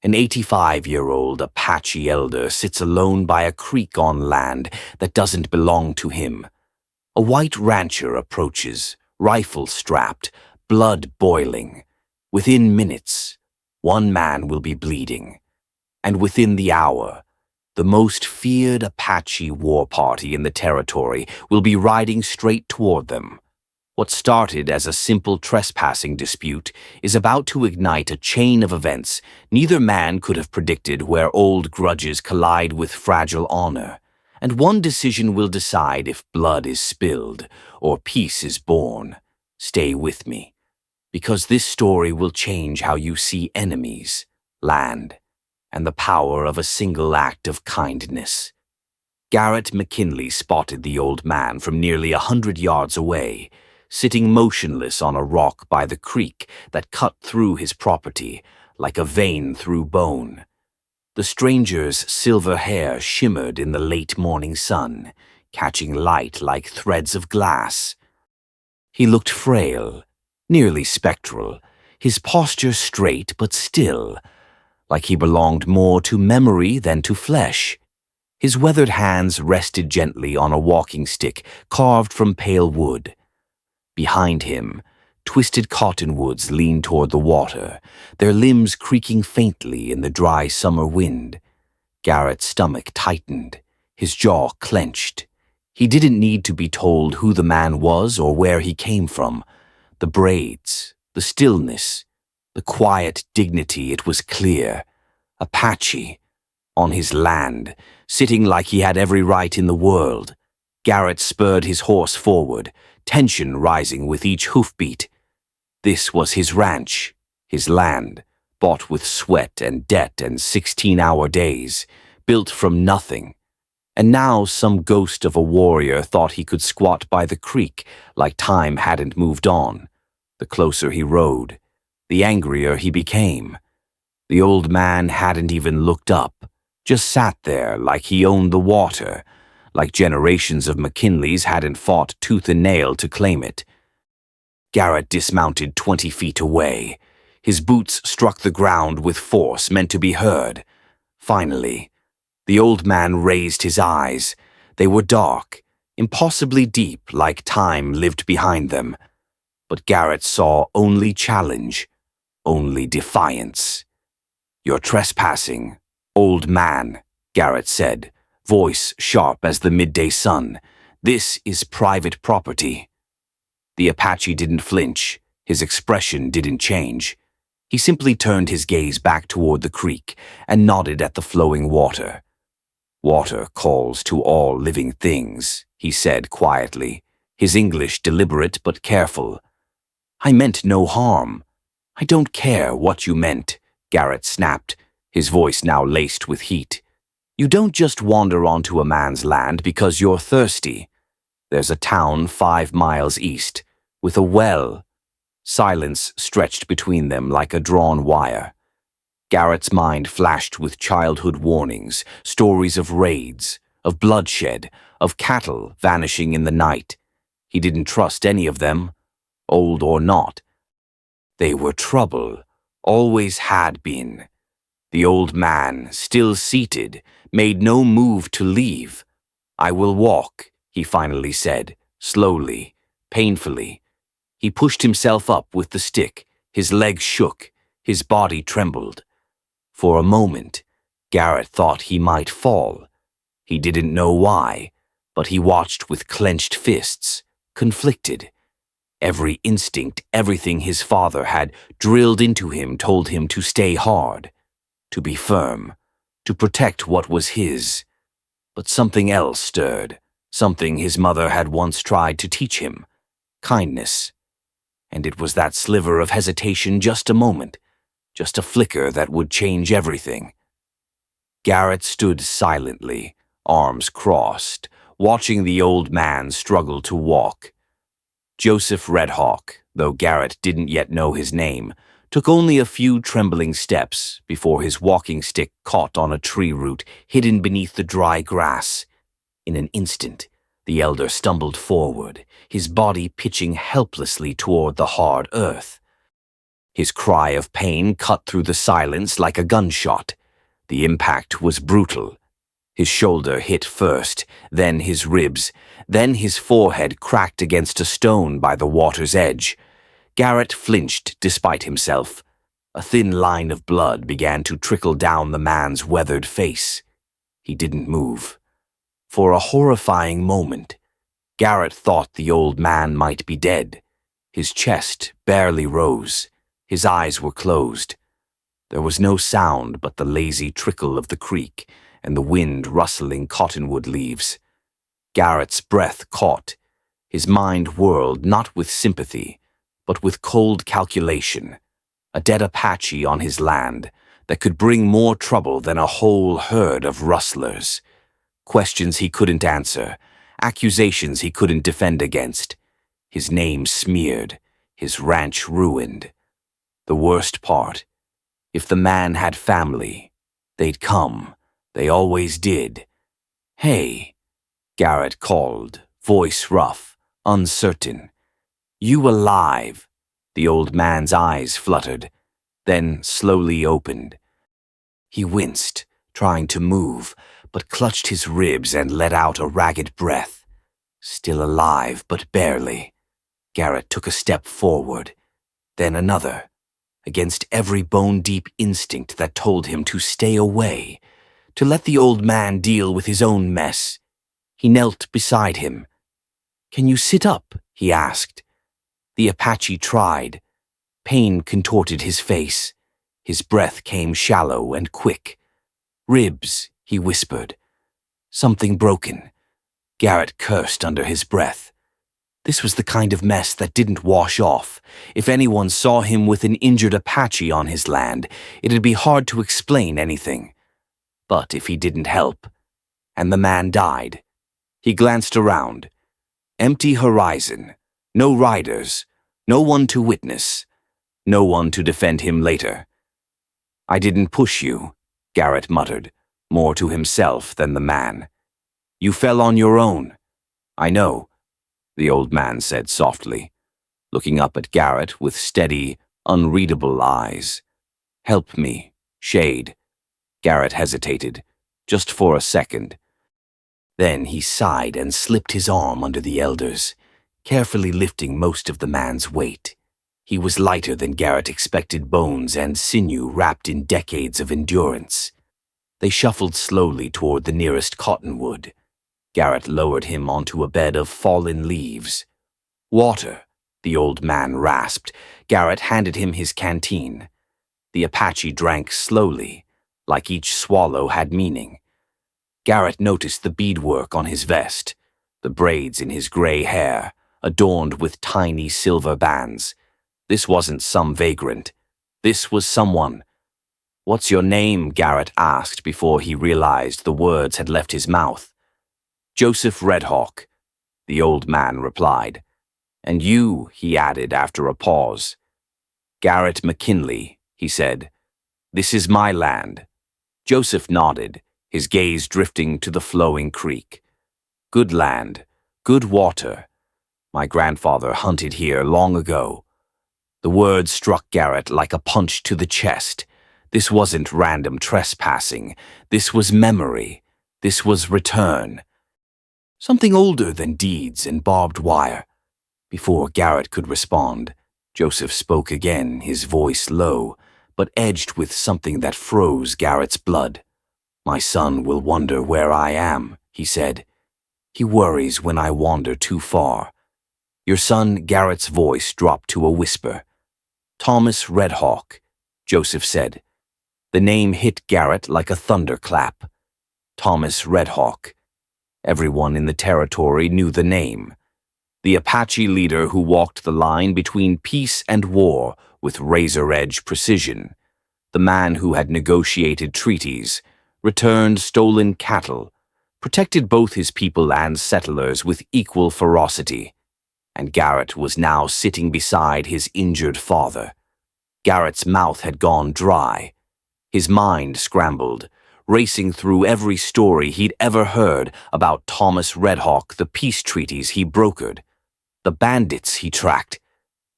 An 85-year-old Apache elder sits alone by a creek on land that doesn't belong to him. A white rancher approaches, rifle strapped, blood boiling. Within minutes, one man will be bleeding. And within the hour, the most feared Apache war party in the territory will be riding straight toward them. What started as a simple trespassing dispute is about to ignite a chain of events neither man could have predicted, where old grudges collide with fragile honor, and one decision will decide if blood is spilled or peace is born. Stay with me, because this story will change how you see enemies, land, and the power of a single act of kindness. Garrett McKinley spotted the old man from nearly 100 yards away, sitting motionless on a rock by the creek that cut through his property like a vein through bone. The stranger's silver hair shimmered in the late morning sun, catching light like threads of glass. He looked frail, nearly spectral, his posture straight but still, like he belonged more to memory than to flesh. His weathered hands rested gently on a walking stick carved from pale wood. Behind him, twisted cottonwoods leaned toward the water, their limbs creaking faintly in the dry summer wind. Garrett's stomach tightened, his jaw clenched. He didn't need to be told who the man was or where he came from. The braids, the stillness, the quiet dignity, it was clear. Apache, on his land, sitting like he had every right in the world. Garrett spurred his horse forward, tension rising with each hoofbeat. This was his ranch, his land, bought with sweat and debt and 16-hour days, built from nothing. And now some ghost of a warrior thought he could squat by the creek like time hadn't moved on. The closer he rode, the angrier he became. The old man hadn't even looked up, just sat there like he owned the water, like generations of McKinleys hadn't fought tooth and nail to claim it. Garrett dismounted 20 feet away. His boots struck the ground with force meant to be heard. Finally, the old man raised his eyes. They were dark, impossibly deep, like time lived behind them. But Garrett saw only challenge, only defiance. "You're trespassing, old man," Garrett said, voice sharp as the midday sun. "This is private property." The Apache didn't flinch. His expression didn't change. He simply turned his gaze back toward the creek and nodded at the flowing water. "Water calls to all living things," he said quietly, his English deliberate but careful. "I meant no harm." "I don't care what you meant," Garrett snapped, his voice now laced with heat. "You don't just wander onto a man's land because you're thirsty. There's a town 5 miles east, with a well." Silence stretched between them like a drawn wire. Garrett's mind flashed with childhood warnings, stories of raids, of bloodshed, of cattle vanishing in the night. He didn't trust any of them, old or not. They were trouble, always had been. The old man, still seated, made no move to leave. "I will walk," he finally said, slowly, painfully. He pushed himself up with the stick, his legs shook, his body trembled. For a moment, Garrett thought he might fall. He didn't know why, but he watched with clenched fists, conflicted. Every instinct, everything his father had drilled into him told him to stay hard, to be firm, to protect what was his. But something else stirred, something his mother had once tried to teach him, kindness. And it was that sliver of hesitation, just a moment, just a flicker that would change everything. Garrett stood silently, arms crossed, watching the old man struggle to walk. Joseph Redhawk, though Garrett didn't yet know his name, took only a few trembling steps before his walking stick caught on a tree root hidden beneath the dry grass. In an instant, the elder stumbled forward, his body pitching helplessly toward the hard earth. His cry of pain cut through the silence like a gunshot. The impact was brutal. His shoulder hit first, then his ribs, then his forehead cracked against a stone by the water's edge. Garrett flinched despite himself. A thin line of blood began to trickle down the man's weathered face. He didn't move. For a horrifying moment, Garrett thought the old man might be dead. His chest barely rose. His eyes were closed. There was no sound but the lazy trickle of the creek and the wind rustling cottonwood leaves. Garrett's breath caught. His mind whirled not with sympathy, but with cold calculation. A dead Apache on his land that could bring more trouble than a whole herd of rustlers. Questions he couldn't answer, accusations he couldn't defend against. His name smeared, his ranch ruined. The worst part, if the man had family, they'd come. They always did. "Hey," Garrett called, voice rough, uncertain. "You alive?" The old man's eyes fluttered, then slowly opened. He winced, trying to move, but clutched his ribs and let out a ragged breath. Still alive, but barely. Garrett took a step forward, then another, against every bone-deep instinct that told him to stay away, to let the old man deal with his own mess. He knelt beside him. "Can you sit up?" he asked. The Apache tried. Pain contorted his face. His breath came shallow and quick. "Ribs," he whispered. "Something broken." Garrett cursed under his breath. This was the kind of mess that didn't wash off. If anyone saw him with an injured Apache on his land, it'd be hard to explain anything. But if he didn't help, and the man died, he glanced around. Empty horizon, no riders, no one to witness, no one to defend him later. "I didn't push you," Garrett muttered, more to himself than the man. "You fell on your own." "I know," the old man said softly, looking up at Garrett with steady, unreadable eyes. "Help me, Shade." Garrett hesitated, just for a second. Then he sighed and slipped his arm under the elder's, carefully lifting most of the man's weight. He was lighter than Garrett expected, bones and sinew wrapped in decades of endurance. They shuffled slowly toward the nearest cottonwood. Garrett lowered him onto a bed of fallen leaves. "Water," the old man rasped. Garrett handed him his canteen. The Apache drank slowly, like each swallow had meaning. Garrett noticed the beadwork on his vest, the braids in his gray hair, adorned with tiny silver bands. This wasn't some vagrant. This was someone. "What's your name?" Garrett asked before he realized the words had left his mouth. "Joseph Redhawk," the old man replied. "And you," he added after a pause. "Garrett McKinley," he said. "This is my land." Joseph nodded, his gaze drifting to the flowing creek. "Good land, good water. My grandfather hunted here long ago." The words struck Garrett like a punch to the chest. This wasn't random trespassing. This was memory. This was return. Something older than deeds and barbed wire. Before Garrett could respond, Joseph spoke again, his voice low, but edged with something that froze Garrett's blood. "My son will wonder where I am," he said. "He worries when I wander too far." "Your son," Garrett's voice dropped to a whisper. "Thomas Redhawk," Joseph said. The name hit Garrett like a thunderclap. Thomas Redhawk. Everyone in the territory knew the name. The Apache leader who walked the line between peace and war with razor-edge precision. The man who had negotiated treaties, returned stolen cattle, protected both his people and settlers with equal ferocity. And Garrett was now sitting beside his injured father. Garrett's mouth had gone dry. His mind scrambled, racing through every story he'd ever heard about Thomas Redhawk, the peace treaties he brokered, the bandits he tracked.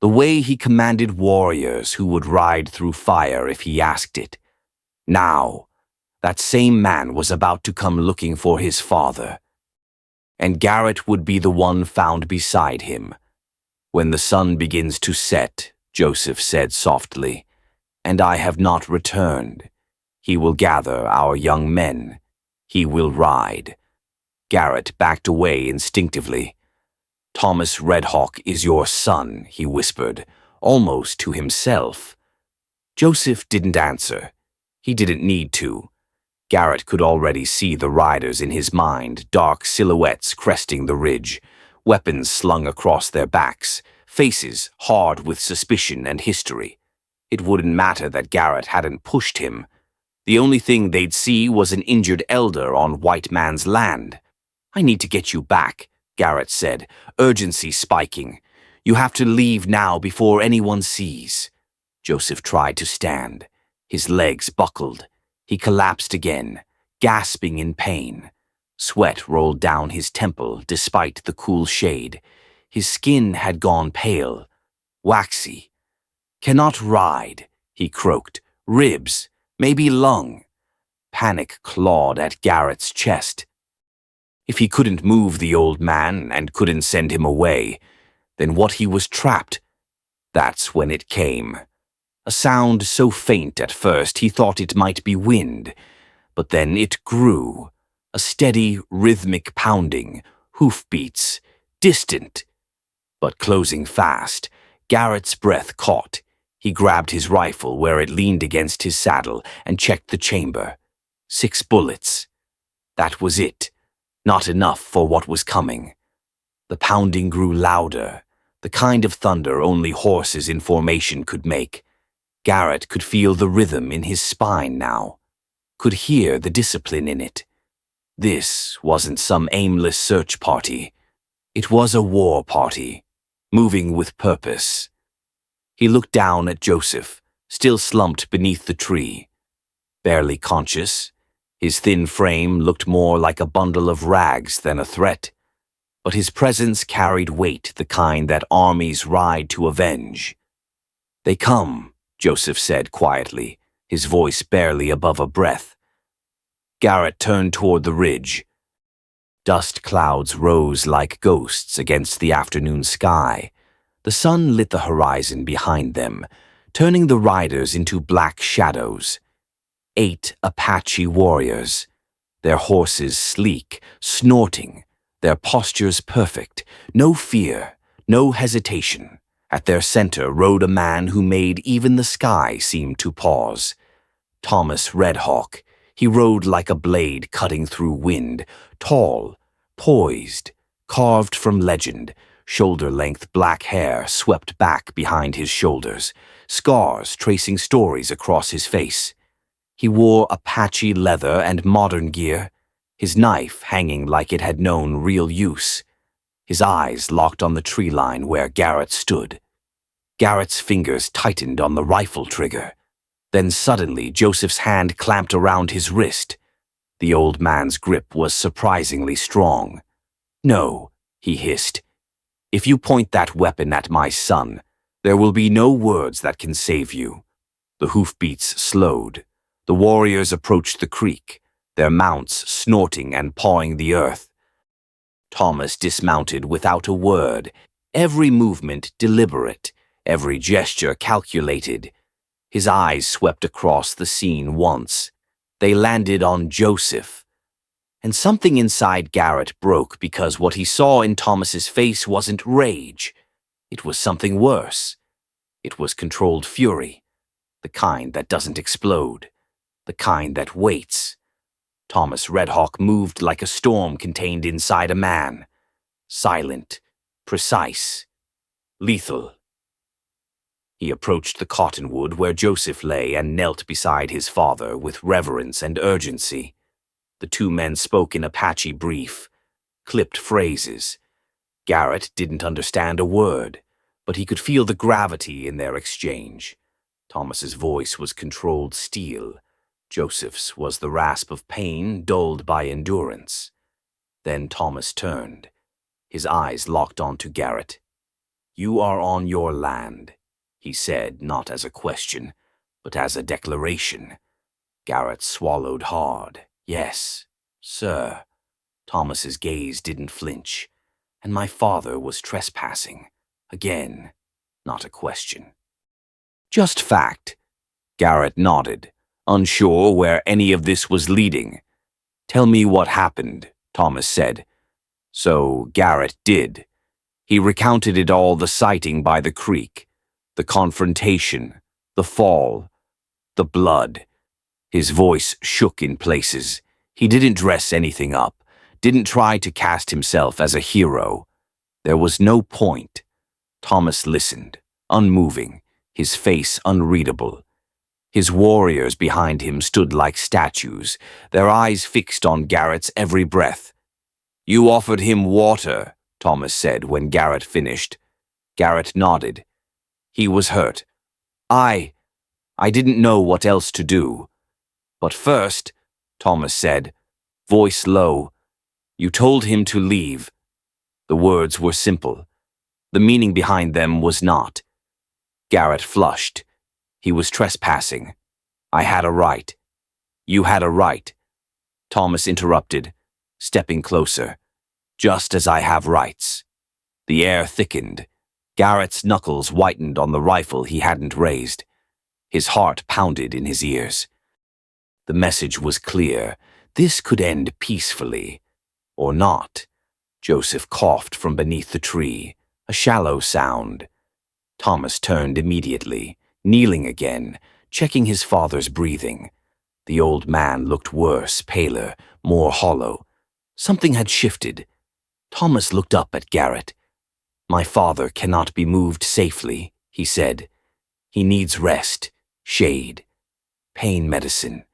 The way he commanded warriors who would ride through fire if he asked it. Now, that same man was about to come looking for his father. And Garrett would be the one found beside him. "When the sun begins to set," Joseph said softly, "and I have not returned, he will gather our young men. He will ride." Garrett backed away instinctively. "Thomas Redhawk is your son," he whispered, almost to himself. Joseph didn't answer. He didn't need to. Garrett could already see the riders in his mind, dark silhouettes cresting the ridge, weapons slung across their backs, faces hard with suspicion and history. It wouldn't matter that Garrett hadn't pushed him. The only thing they'd see was an injured elder on white man's land. "I need to get you back," Garrett said, urgency spiking. "You have to leave now before anyone sees." Joseph tried to stand. His legs buckled. He collapsed again, gasping in pain. Sweat rolled down his temple despite the cool shade. His skin had gone pale, waxy. "Cannot ride," he croaked. "Ribs, maybe lung." Panic clawed at Garrett's chest. If he couldn't move the old man and couldn't send him away, then what he was trapped. That's when it came. A sound so faint at first he thought it might be wind, but then it grew. A steady, rhythmic pounding, hoofbeats, distant, but closing fast. Garrett's breath caught. He grabbed his rifle where it leaned against his saddle and checked the chamber. 6 bullets. That was it. Not enough for what was coming. The pounding grew louder, the kind of thunder only horses in formation could make. Garrett could feel the rhythm in his spine now, could hear the discipline in it. This wasn't some aimless search party. It was a war party, moving with purpose. He looked down at Joseph, still slumped beneath the tree. Barely conscious, his thin frame looked more like a bundle of rags than a threat. But his presence carried weight, the kind that armies ride to avenge. "They come," Joseph said quietly, his voice barely above a breath. Garrett turned toward the ridge. Dust clouds rose like ghosts against the afternoon sky. The sun lit the horizon behind them, turning the riders into black shadows. 8 Apache warriors, their horses sleek, snorting, their postures perfect, no fear, no hesitation. At their center rode a man who made even the sky seem to pause. Thomas Redhawk. He rode like a blade cutting through wind, tall, poised, carved from legend. Shoulder-length black hair swept back behind his shoulders, scars tracing stories across his face. He wore Apache leather and modern gear, his knife hanging like it had known real use. His eyes locked on the tree line where Garrett stood. Garrett's fingers tightened on the rifle trigger. Then suddenly Joseph's hand clamped around his wrist. The old man's grip was surprisingly strong. "No," he hissed. "If you point that weapon at my son, there will be no words that can save you." The hoofbeats slowed. The warriors approached the creek, their mounts snorting and pawing the earth. Thomas dismounted without a word, every movement deliberate, every gesture calculated. His eyes swept across the scene once. They landed on Joseph. And something inside Garrett broke because what he saw in Thomas's face wasn't rage. It was something worse. It was controlled fury, the kind that doesn't explode, the kind that waits. Thomas Redhawk moved like a storm contained inside a man. Silent, precise, lethal. He approached the cottonwood where Joseph lay and knelt beside his father with reverence and urgency. The 2 men spoke in Apache brief, clipped phrases. Garrett didn't understand a word, but he could feel the gravity in their exchange. Thomas's voice was controlled steel. Joseph's was the rasp of pain dulled by endurance. Then Thomas turned. His eyes locked onto Garrett. You are on your land, he said, not as a question, but as a declaration. Garrett swallowed hard. Yes, sir. Thomas's gaze didn't flinch. And my father was trespassing. Again, not a question. Just fact. Garrett nodded, unsure where any of this was leading. Tell me what happened, Thomas said. So Garrett did. He recounted it all, the sighting by the creek, the confrontation, the fall, the blood. His voice shook in places. He didn't dress anything up, didn't try to cast himself as a hero. There was no point. Thomas listened, unmoving, his face unreadable. His warriors behind him stood like statues, their eyes fixed on Garrett's every breath. You offered him water, Thomas said when Garrett finished. Garrett nodded. He was hurt. I didn't know what else to do. But first, Thomas said, voice low, you told him to leave. The words were simple. The meaning behind them was not. Garrett flushed. He was trespassing. I had a right. You had a right. Thomas interrupted, stepping closer. Just as I have rights. The air thickened. Garrett's knuckles whitened on the rifle he hadn't raised. His heart pounded in his ears. The message was clear. This could end peacefully. Or not. Joseph coughed from beneath the tree, a shallow sound. Thomas turned immediately, kneeling again, checking his father's breathing. The old man looked worse, paler, more hollow. Something had shifted. Thomas looked up at Garrett. My father cannot be moved safely, he said. He needs rest, shade, pain medicine.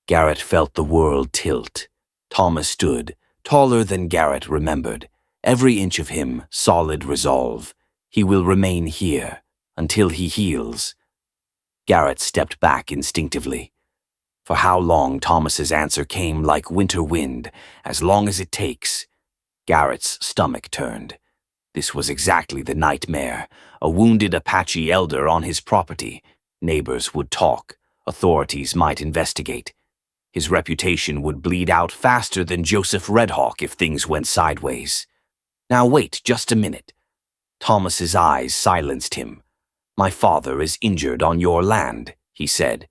Garrett felt the world tilt. Thomas stood, taller than Garrett remembered, every inch of him solid resolve. He will remain here until he heals. Garrett stepped back instinctively. For how long? Thomas's answer came like winter wind, as long as it takes. Garrett's stomach turned. This was exactly the nightmare. A wounded Apache elder on his property. Neighbors would talk. Authorities might investigate. His reputation would bleed out faster than Joseph Redhawk if things went sideways. Now wait just a minute. Thomas's eyes silenced him. My father is injured on your land, he said.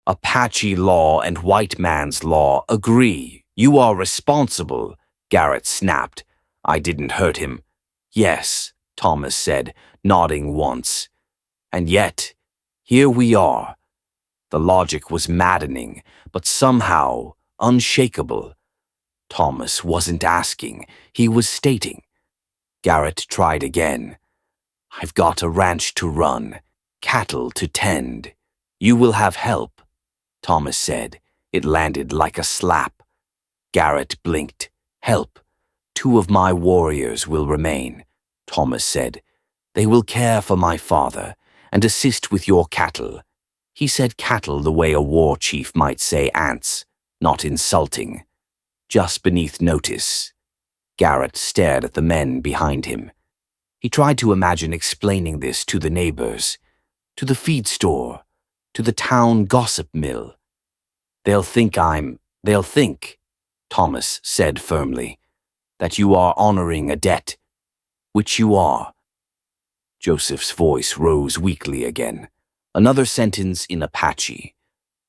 Apache law and white man's law agree. You are responsible, Garrett snapped. I didn't hurt him. Yes, Thomas said, nodding once. And yet, here we are. The logic was maddening, but somehow unshakable. Thomas wasn't asking, he was stating. Garrett tried again. I've got a ranch to run, cattle to tend. You will have help, Thomas said. It landed like a slap. Garrett blinked. Help. 2 of my warriors will remain, Thomas said. They will care for my father and assist with your cattle. He said cattle the way a war chief might say ants, not insulting. Just beneath notice. Garrett stared at the men behind him. He tried to imagine explaining this to the neighbors, to the feed store, to the town gossip mill. They'll think, Thomas said firmly, that you are honoring a debt, which you are. Joseph's voice rose weakly again. Another sentence in Apache.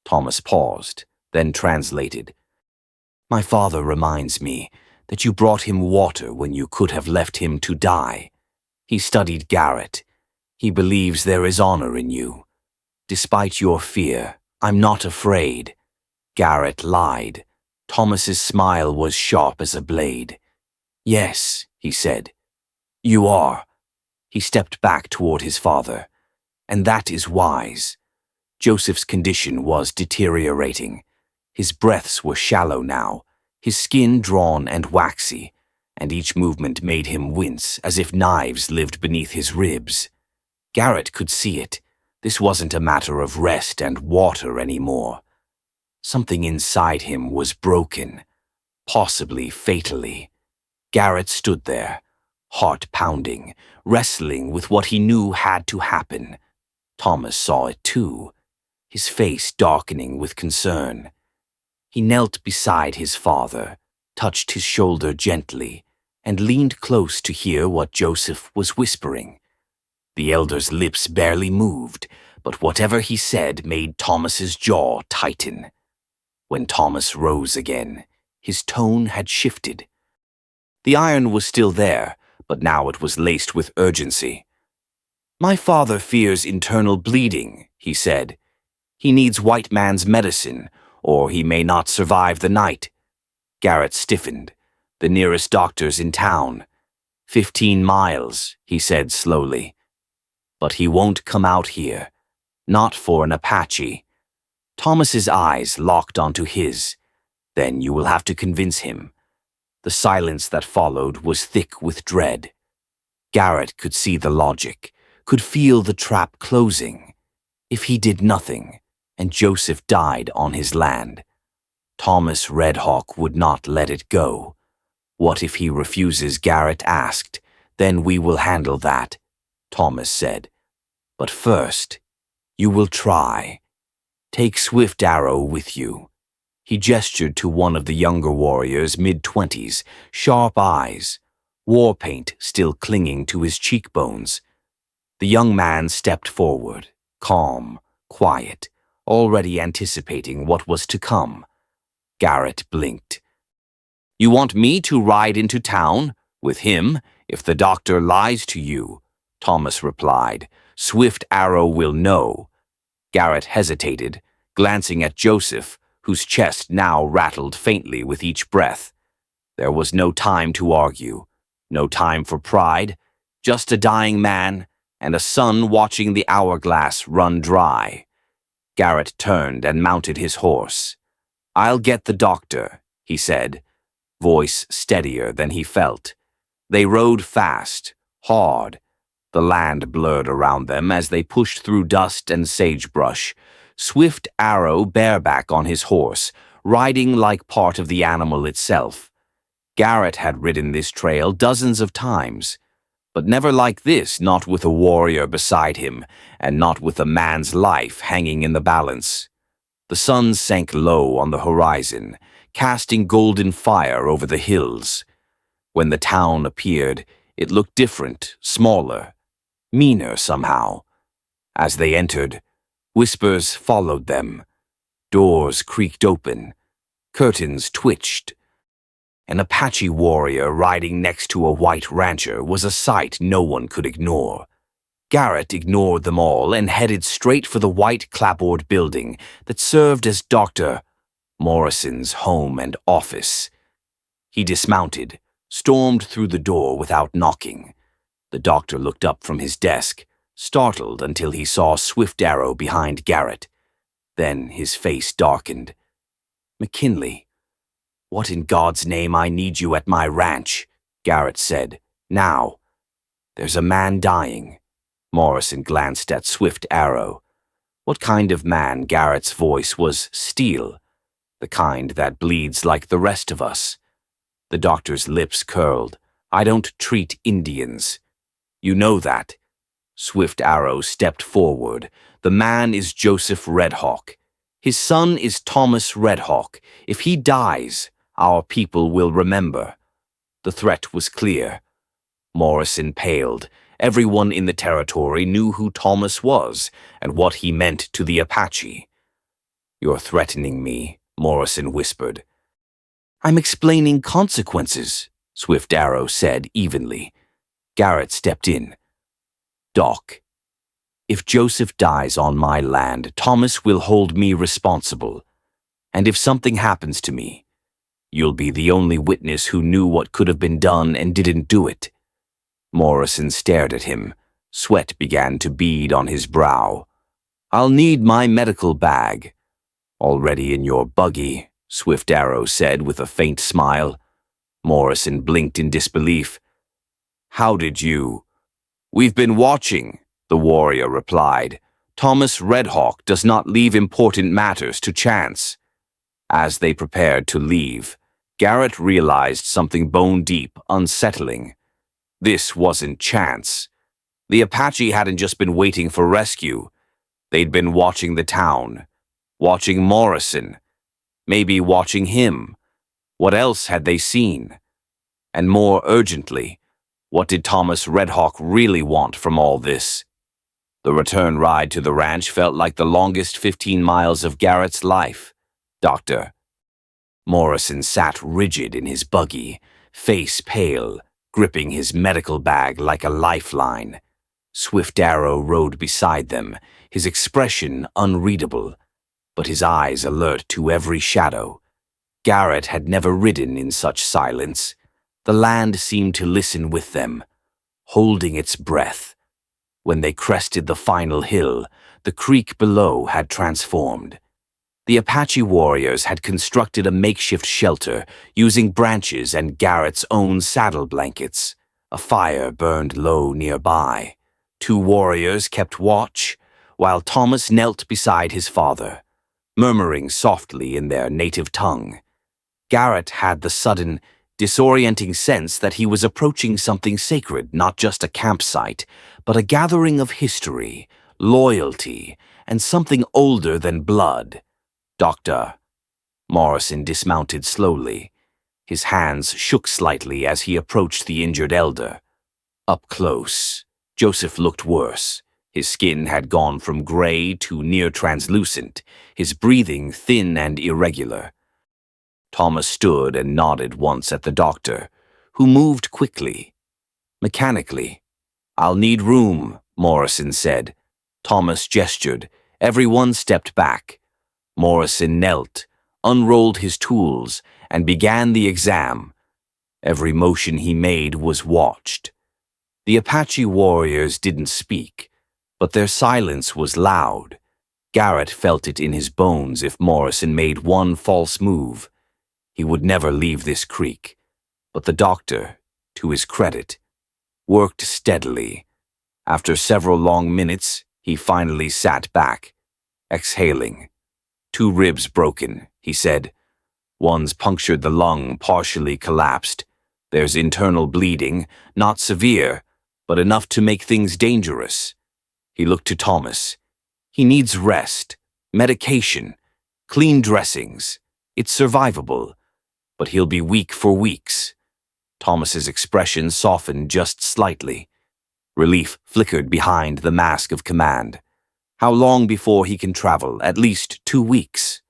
Thomas paused, then translated. My father reminds me that you brought him water when you could have left him to die. He studied Garrett. He believes there is honor in you. Despite your fear, I'm not afraid. Garrett lied. Thomas's smile was sharp as a blade. Yes, he said. You are. He stepped back toward his father. And that is wise. Joseph's condition was deteriorating. His breaths were shallow now, his skin drawn and waxy, and each movement made him wince as if knives lived beneath his ribs. Garrett could see it. This wasn't a matter of rest and water anymore. Something inside him was broken, possibly fatally. Garrett stood there, heart pounding, wrestling with what he knew had to happen. Thomas saw it too, his face darkening with concern. He knelt beside his father, touched his shoulder gently, and leaned close to hear what Joseph was whispering. The elder's lips barely moved, but whatever he said made Thomas's jaw tighten. When Thomas rose again, his tone had shifted. The iron was still there, but now it was laced with urgency. "My father fears internal bleeding," he said. "He needs white man's medicine, or he may not survive the night." Garrett stiffened. "The nearest doctor's in town. 15 miles, he said slowly. "But he won't come out here. Not for an Apache." Thomas's eyes locked onto his. "Then you will have to convince him." The silence that followed was thick with dread. Garrett could see the logic, could feel the trap closing. If he did nothing, and Joseph died on his land, Thomas Redhawk would not let it go. "What if he refuses?" Garrett asked. "Then we will handle that," Thomas said. "But first, you will try. Take Swift Arrow with you." He gestured to one of the younger warriors, mid-20s, sharp eyes, war paint still clinging to his cheekbones. The young man stepped forward, calm, quiet, already anticipating what was to come. Garrett blinked. "You want me to ride into town with him if the doctor lies to you?" Thomas replied. "Swift Arrow will know." Garrett hesitated, glancing at Joseph, whose chest now rattled faintly with each breath. There was no time to argue, no time for pride, just a dying man and a son watching the hourglass run dry. Garrett turned and mounted his horse. "I'll get the doctor," he said, voice steadier than he felt. They rode fast, hard. The land blurred around them as they pushed through dust and sagebrush. Swift Arrow bareback on his horse, riding like part of the animal itself. Garrett had ridden this trail dozens of times, but never like this, not with a warrior beside him, and not with a man's life hanging in the balance. The sun sank low on the horizon, casting golden fire over the hills. When the town appeared, it looked different, smaller, meaner somehow. As they entered, whispers followed them. Doors creaked open. Curtains twitched. An Apache warrior riding next to a white rancher was a sight no one could ignore. Garrett ignored them all and headed straight for the white clapboard building that served as Dr. Morrison's home and office. He dismounted, stormed through the door without knocking. The doctor looked up from his desk, startled until he saw Swift Arrow behind Garrett. Then his face darkened. "McKinley, what in God's name? I need you at my ranch," Garrett said. "Now." "There's a man dying." Morrison glanced at Swift Arrow. What kind of man? Garrett's voice was steel, the kind that bleeds like the rest of us. The doctor's lips curled. "I don't treat Indians. You know that." Swift Arrow stepped forward. "The man is Joseph Redhawk. His son is Thomas Redhawk. If he dies, our people will remember." The threat was clear. Morrison paled. Everyone in the territory knew who Thomas was and what he meant to the Apache. "You're threatening me," Morrison whispered. "I'm explaining consequences," Swift Arrow said evenly. Garrett stepped in. "Doc, if Joseph dies on my land, Thomas will hold me responsible. And if something happens to me, you'll be the only witness who knew what could have been done and didn't do it." Morrison stared at him. Sweat began to bead on his brow. "I'll need my medical bag." "Already in your buggy," Swift Arrow said with a faint smile. Morrison blinked in disbelief. "How did you?" "We've been watching," the warrior replied. "Thomas Redhawk does not leave important matters to chance." As they prepared to leave, Garrett realized something bone-deep, unsettling. This wasn't chance. The Apache hadn't just been waiting for rescue. They'd been watching the town, watching Morrison, maybe watching him. What else had they seen? And more urgently, what did Thomas Redhawk really want from all this? The return ride to the ranch felt like the longest 15 miles of Garrett's life. Doctor. Morrison sat rigid in his buggy, face pale, gripping his medical bag like a lifeline. Swift Arrow rode beside them, his expression unreadable, but his eyes alert to every shadow. Garrett had never ridden in such silence. The land seemed to listen with them, holding its breath. When they crested the final hill, the creek below had transformed. The Apache warriors had constructed a makeshift shelter using branches and Garrett's own saddle blankets. A fire burned low nearby. 2 warriors kept watch, while Thomas knelt beside his father, murmuring softly in their native tongue. Garrett had the sudden, disorienting sense that he was approaching something sacred, not just a campsite, but a gathering of history, loyalty, and something older than blood. Doctor. Morrison dismounted slowly. His hands shook slightly as he approached the injured elder. Up close, Joseph looked worse. His skin had gone from gray to near translucent, his breathing thin and irregular. Thomas stood and nodded once at the doctor, who moved quickly, mechanically. "I'll need room," Morrison said. Thomas gestured. Everyone stepped back. Morrison knelt, unrolled his tools, and began the exam. Every motion he made was watched. The Apache warriors didn't speak, but their silence was loud. Garrett felt it in his bones if Morrison made one false move. He would never leave this creek. But the doctor, to his credit, worked steadily. After several long minutes, he finally sat back, exhaling. "2 ribs broken," he said. "One's punctured the lung, partially collapsed. There's internal bleeding, not severe, but enough to make things dangerous." He looked to Thomas. "He needs rest, medication, clean dressings. It's survivable, but he'll be weak for weeks." Thomas's expression softened just slightly. Relief flickered behind the mask of command. "How long before he can travel? At least 2 weeks."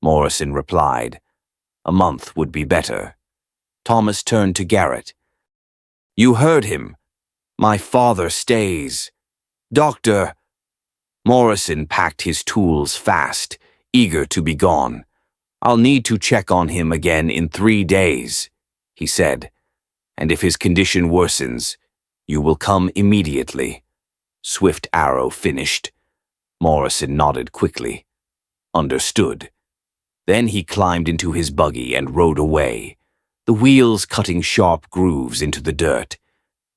Morrison replied. "A month would be better." Thomas turned to Garrett. "You heard him. My father stays. Doctor." Morrison packed his tools fast, eager to be gone. "I'll need to check on him again in 3 days," he said. "And if his condition worsens, you will come immediately." Swift Arrow finished. Morrison nodded quickly. Understood. Then he climbed into his buggy and rode away, the wheels cutting sharp grooves into the dirt.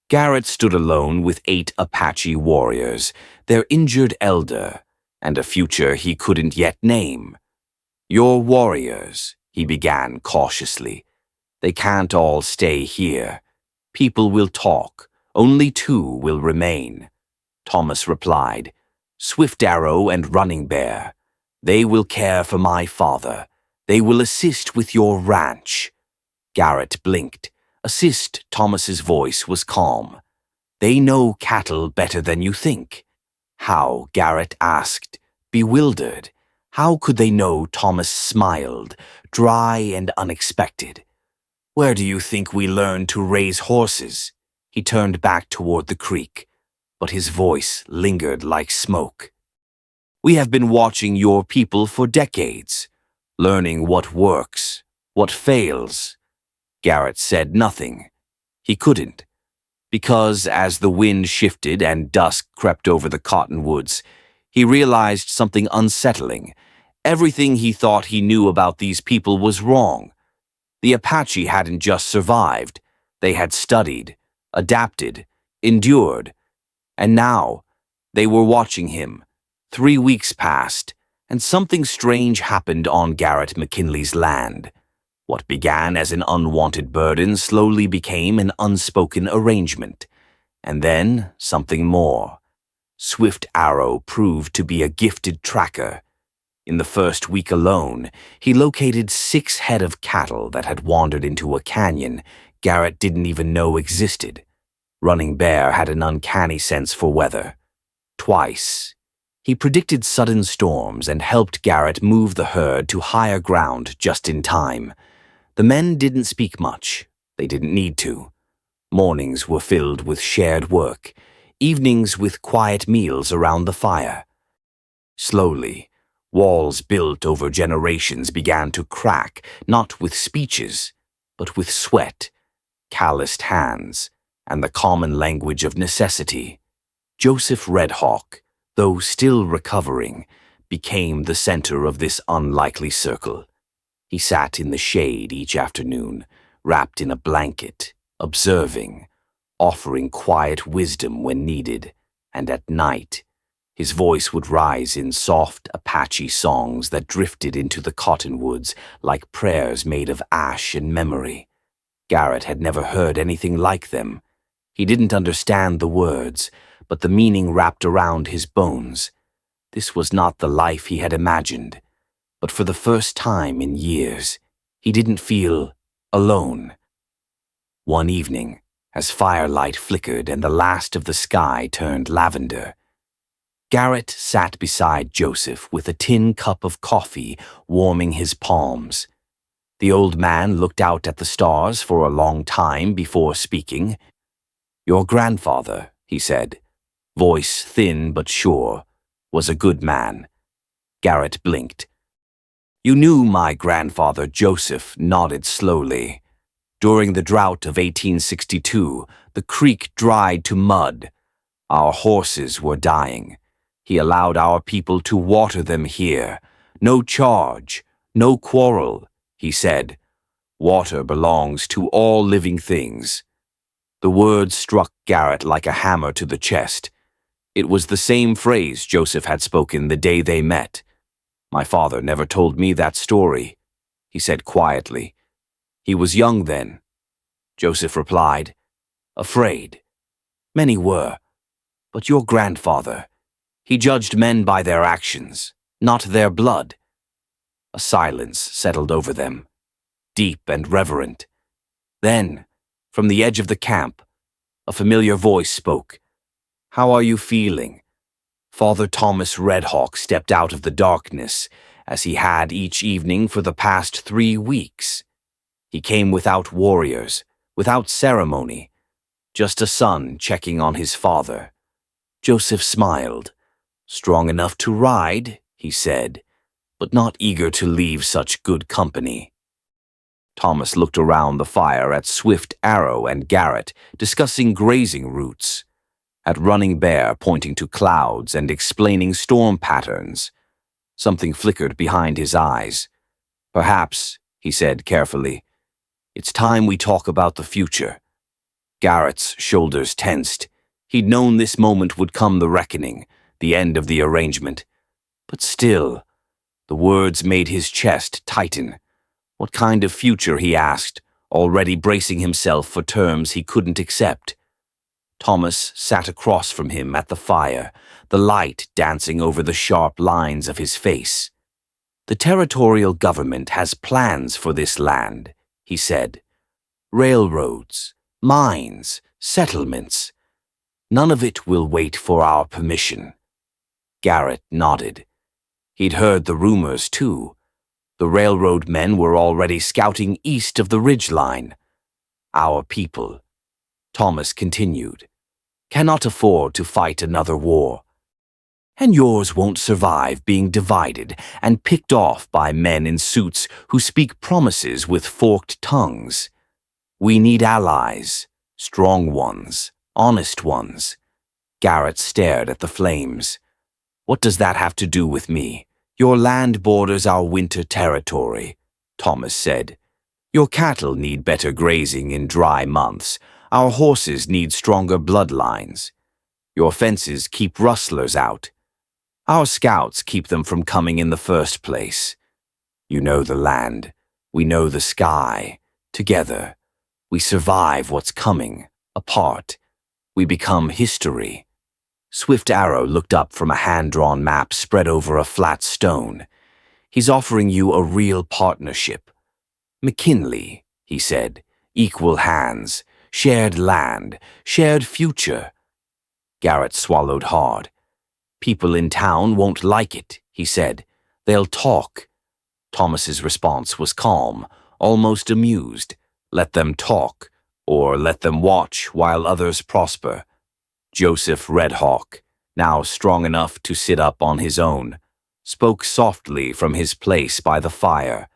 Garrett stood alone with 8 Apache warriors, their injured elder, and a future he couldn't yet name. "Your warriors," he began cautiously. "They can't all stay here. People will talk. Only 2 will remain." Thomas replied, "Swift Arrow and Running Bear. They will care for my father. They will assist with your ranch." Garrett blinked. "Assist," Thomas's voice was calm. "They know cattle better than you think." "How?" Garrett asked, bewildered. How could they know? Thomas smiled, dry and unexpected. "Where do you think we learned to raise horses?" He turned back toward the creek, but his voice lingered like smoke. "We have been watching your people for decades, learning what works, what fails." Garrett said nothing. He couldn't, because as the wind shifted and dusk crept over the cottonwoods, he realized something unsettling. Everything he thought he knew about these people was wrong. The Apache hadn't just survived. They had studied, adapted, endured. And now, they were watching him. 3 weeks passed, and something strange happened on Garrett McKinley's land. What began as an unwanted burden slowly became an unspoken arrangement. And then something more. Swift Arrow proved to be a gifted tracker. In the first week alone, he located 6 head of cattle that had wandered into a canyon Garrett didn't even know existed. Running Bear had an uncanny sense for weather. Twice, he predicted sudden storms and helped Garrett move the herd to higher ground just in time. The men didn't speak much. They didn't need to. Mornings were filled with shared work, evenings with quiet meals around the fire. Slowly, walls built over generations began to crack, not with speeches, but with sweat, calloused hands, and the common language of necessity. Joseph Redhawk, though still recovering, became the center of this unlikely circle. He sat in the shade each afternoon, wrapped in a blanket, observing, offering quiet wisdom when needed, and at night, his voice would rise in soft Apache songs that drifted into the cottonwoods like prayers made of ash and memory. Garrett had never heard anything like them. He didn't understand the words, but the meaning wrapped around his bones. This was not the life he had imagined, but for the first time in years, he didn't feel alone. One evening, as firelight flickered and the last of the sky turned lavender, Garrett sat beside Joseph with a tin cup of coffee warming his palms. The old man looked out at the stars for a long time before speaking. "Your grandfather," he said, voice thin but sure, "was a good man." Garrett blinked. "You knew my grandfather," Joseph nodded slowly. "During the drought of 1862, the creek dried to mud. Our horses were dying. He allowed our people to water them here. No charge, no quarrel, he said. Water belongs to all living things." The words struck Garrett like a hammer to the chest. It was the same phrase Joseph had spoken the day they met. "My father never told me that story," he said quietly. "He was young then." Joseph replied, "Afraid. Many were. But your grandfather, he judged men by their actions, not their blood." A silence settled over them, deep and reverent. Then, from the edge of the camp, a familiar voice spoke. "How are you feeling?" Father Thomas Redhawk stepped out of the darkness, as he had each evening for the past 3 weeks. He came without warriors, without ceremony, just a son checking on his father. Joseph smiled. "Strong enough to ride," he said, "but not eager to leave such good company." Thomas looked around the fire at Swift Arrow and Garrett, discussing grazing routes, at Running Bear pointing to clouds and explaining storm patterns. Something flickered behind his eyes. "Perhaps," he said carefully, "it's time we talk about the future." Garrett's shoulders tensed. He'd known this moment would come, the reckoning, the end of the arrangement. But still, the words made his chest tighten. What kind of future, he asked, already bracing himself for terms he couldn't accept. Thomas sat across from him at the fire, the light dancing over the sharp lines of his face. "The territorial government has plans for this land," he said. "Railroads, mines, settlements. None of it will wait for our permission." Garrett nodded. He'd heard the rumors, too. The railroad men were already scouting east of the ridgeline. "Our people," Thomas continued, "cannot afford to fight another war. And yours won't survive being divided and picked off by men in suits who speak promises with forked tongues. We need allies, strong ones, honest ones." Garrett stared at the flames. "What does that have to do with me?" "Your land borders our winter territory," Thomas said. "Your cattle need better grazing in dry months. Our horses need stronger bloodlines. Your fences keep rustlers out. Our scouts keep them from coming in the first place. You know the land. We know the sky. Together, we survive what's coming. Apart, we become history. Swift Arrow looked up from a hand-drawn map spread over a flat stone. He's offering you a real partnership. McKinley, he said, equal hands, shared land, shared future. Garrett swallowed hard. People in town won't like it, he said. They'll talk. Thomas's response was calm, almost amused. Let them talk, or let them watch while others prosper. Joseph Redhawk, now strong enough to sit up on his own, spoke softly from his place by the fire.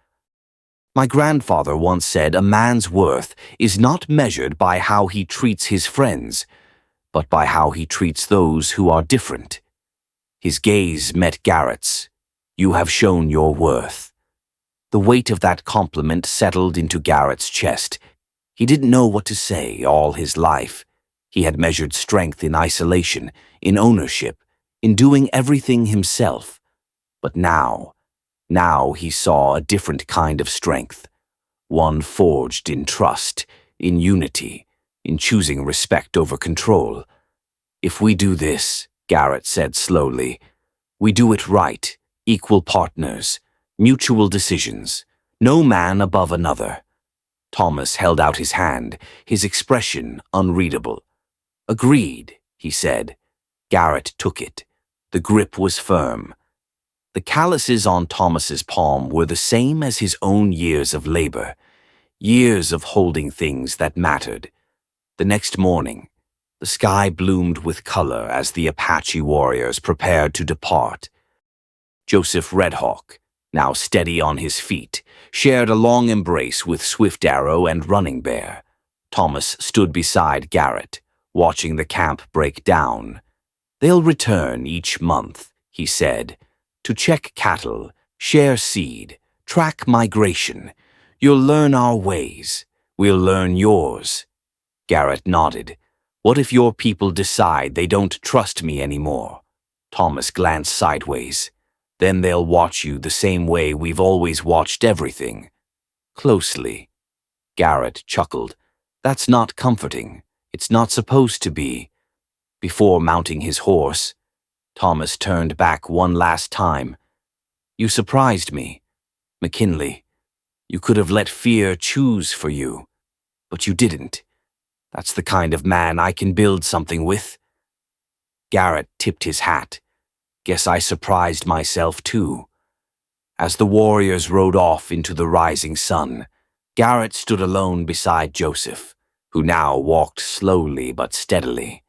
My grandfather once said a man's worth is not measured by how he treats his friends, but by how he treats those who are different. His gaze met Garrett's. You have shown your worth. The weight of that compliment settled into Garrett's chest. He didn't know what to say all his life. He had measured strength in isolation, in ownership, in doing everything himself. But now he saw a different kind of strength, one forged in trust, in unity, in choosing respect over control. If we do this, Garrett said slowly, we do it right, equal partners, mutual decisions, no man above another. Thomas held out his hand, his expression unreadable. Agreed, he said. Garrett took it. The grip was firm. The calluses on Thomas's palm were the same as his own years of labor, years of holding things that mattered. The next morning, the sky bloomed with color as the Apache warriors prepared to depart. Joseph Redhawk, now steady on his feet, shared a long embrace with Swift Arrow and Running Bear. Thomas stood beside Garrett, watching the camp break down. They'll return each month, he said, to check cattle, share seed, track migration. You'll learn our ways. We'll learn yours. Garrett nodded. What if your people decide they don't trust me anymore? Thomas glanced sideways. Then they'll watch you the same way we've always watched everything. Closely. Garrett chuckled. That's not comforting. It's not supposed to be. Before mounting his horse, Thomas turned back one last time. You surprised me, McKinley. You could have let fear choose for you, but you didn't. That's the kind of man I can build something with. Garrett tipped his hat. Guess I surprised myself too. As the warriors rode off into the rising sun, Garrett stood alone beside Joseph, who now walked slowly but steadily.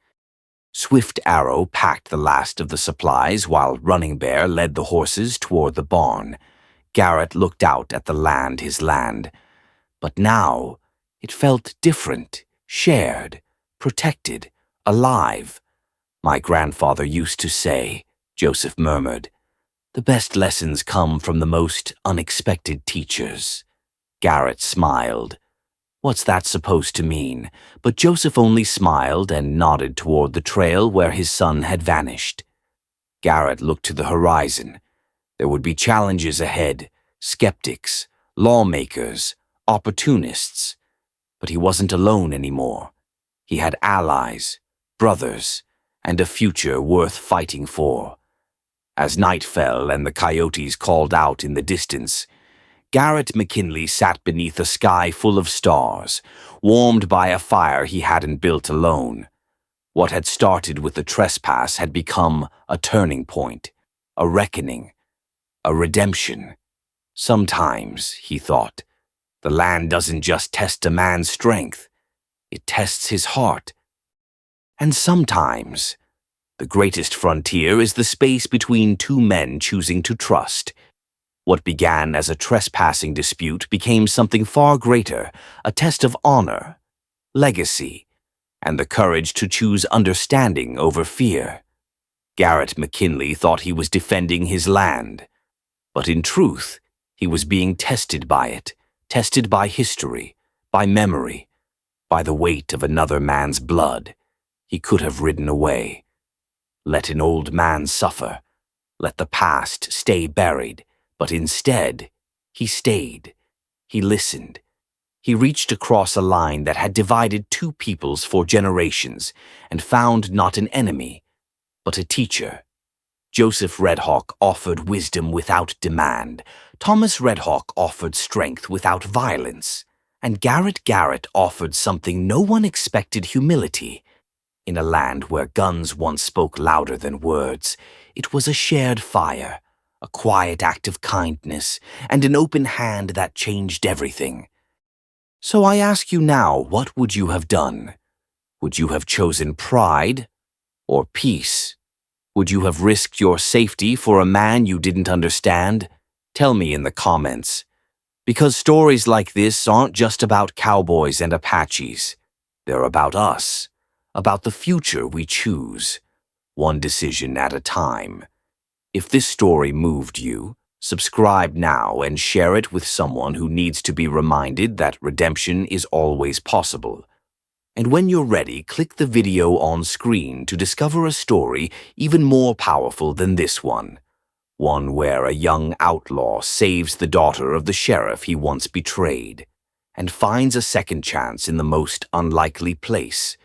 Swift Arrow packed the last of the supplies while Running Bear led the horses toward the barn. Garrett looked out at the land, his land. But now it felt different, shared, protected, alive. My grandfather used to say, Joseph murmured, the best lessons come from the most unexpected teachers. Garrett smiled. What's that supposed to mean? But Joseph only smiled and nodded toward the trail where his son had vanished. Garrett looked to the horizon. There would be challenges ahead, skeptics, lawmakers, opportunists. But he wasn't alone anymore. He had allies, brothers, and a future worth fighting for. As night fell and the coyotes called out in the distance, Garrett McKinley sat beneath a sky full of stars, warmed by a fire he hadn't built alone. What had started with a trespass had become a turning point, a reckoning, a redemption. Sometimes, he thought, the land doesn't just test a man's strength, it tests his heart. And sometimes, the greatest frontier is the space between two men choosing to trust. What began as a trespassing dispute became something far greater, a test of honor, legacy, and the courage to choose understanding over fear. Garrett McKinley thought he was defending his land, but in truth, he was being tested by it, tested by history, by memory, by the weight of another man's blood. He could have ridden away. Let an old man suffer. Let the past stay buried. But instead, he stayed. He listened. He reached across a line that had divided two peoples for generations and found not an enemy, but a teacher. Joseph Redhawk offered wisdom without demand. Thomas Redhawk offered strength without violence. And Garrett offered something no one expected: humility. In a land where guns once spoke louder than words, it was a shared fire, a quiet act of kindness, and an open hand that changed everything. So I ask you now, what would you have done? Would you have chosen pride or peace? Would you have risked your safety for a man you didn't understand? Tell me in the comments. Because stories like this aren't just about cowboys and Apaches. They're about us, about the future we choose, one decision at a time. If this story moved you, subscribe now and share it with someone who needs to be reminded that redemption is always possible. And when you're ready, click the video on screen to discover a story even more powerful than this one. One where a young outlaw saves the daughter of the sheriff he once betrayed, and finds a second chance in the most unlikely place,